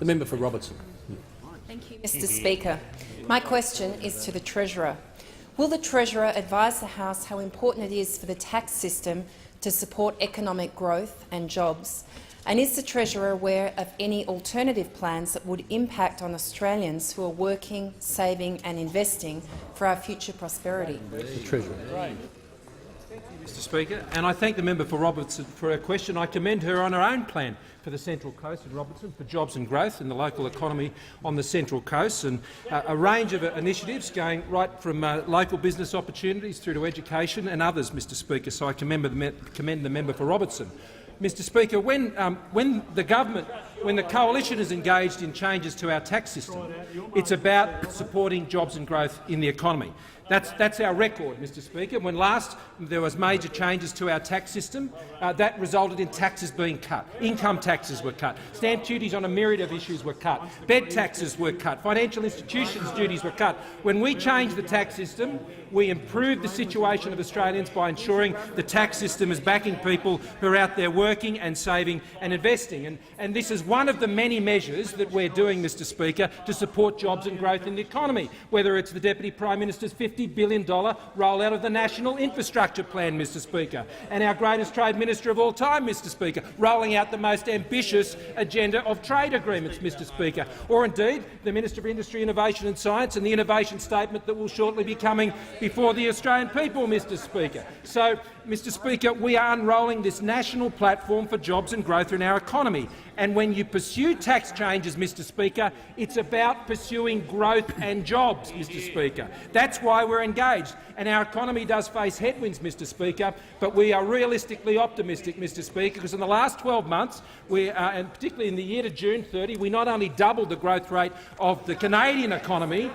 The member for Robertson. Thank you, Mr Speaker. My question is to the Treasurer. Will the Treasurer advise the House how important it is for the tax system to support economic growth and jobs? And is the Treasurer aware of any alternative plans that would impact on Australians who are working, saving and investing for our future prosperity? The Treasurer. Mr Speaker, and I thank the member for Robertson for her question. I commend her on her own plan for the Central Coast in Robertson for jobs and growth in the local economy on the Central Coast, and a range of initiatives going right from local business opportunities through to education and others, Mr Speaker. So I commend the member for Robertson. Mr Speaker, when the coalition is engaged in changes to our tax system, it's about supporting jobs and growth in the economy. That's our record, Mr Speaker. When last there was major changes to our tax system, that resulted in taxes being cut. Income taxes were cut. Stamp duties on a myriad of issues were cut. Bed taxes were cut. Financial institutions' duties were cut. When we changed the tax system, we improved the situation of Australians by ensuring the tax system is backing people who are out there working and saving and investing. And this is one of the many measures that we're doing, Mr Speaker, to support jobs and growth in the economy, whether it's the Deputy Prime Minister's $50 billion rollout of the National Infrastructure Plan, Mr Speaker, and our greatest trade minister of all time, Mr Speaker, rolling out the most ambitious agenda of trade agreements, Mr Speaker, or indeed the Minister for Industry, Innovation and Science and the innovation statement that will shortly be coming before the Australian people, Mr Speaker. So, Mr Speaker, we are unrolling this national platform for jobs and growth in our economy. And when you pursue tax changes, Mr Speaker, it's about pursuing growth and jobs, Mr Speaker. That's why we're engaged. And our economy does face headwinds, Mr Speaker, but we are realistically optimistic, Mr Speaker, because in the last 12 months, and particularly in the year to June 30, we not only doubled the growth rate of the Canadian economy,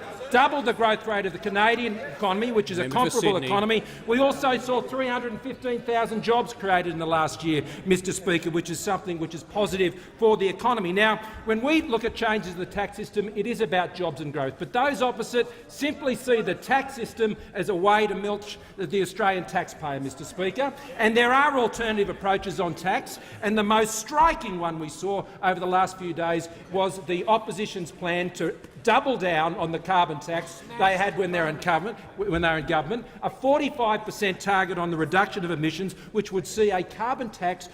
which is a comparable economy. We also saw 315,000 jobs created in the last year, Mr Speaker, which is something which is positive for the economy. Now, when we look at changes to the tax system, it is about jobs and growth. But those opposite simply see the tax system as a way to milk the Australian taxpayer, Mr Speaker. And there are alternative approaches on tax, and the most striking one we saw over the last few days was the opposition's plan to double down on the carbon tax they had when they were in government, a 45% target on the reduction of emissions, which would see a carbon tax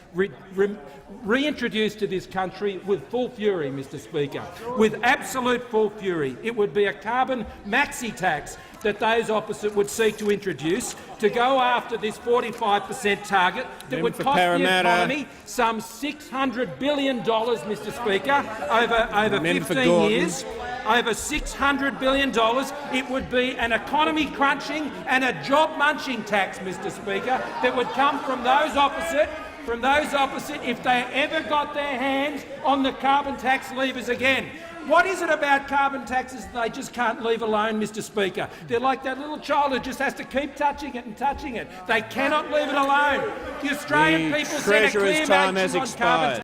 reintroduced to this country with full fury, Mr Speaker, with absolute full fury. It would be a carbon maxi tax that those opposite would seek to introduce to go after this 45% target that would cost the economy some $600 billion, Mr Speaker, over 15 years. Over $600 billion. It would be an economy-crunching and a job-munching tax, Mr Speaker, that would come from those opposite if they ever got their hands on the carbon tax levers again. What is it about carbon taxes that they just can't leave alone, Mr Speaker? They're like that little child who just has to keep touching it and touching it. They cannot leave it alone. The Australian people sent a clear message on carbon taxes.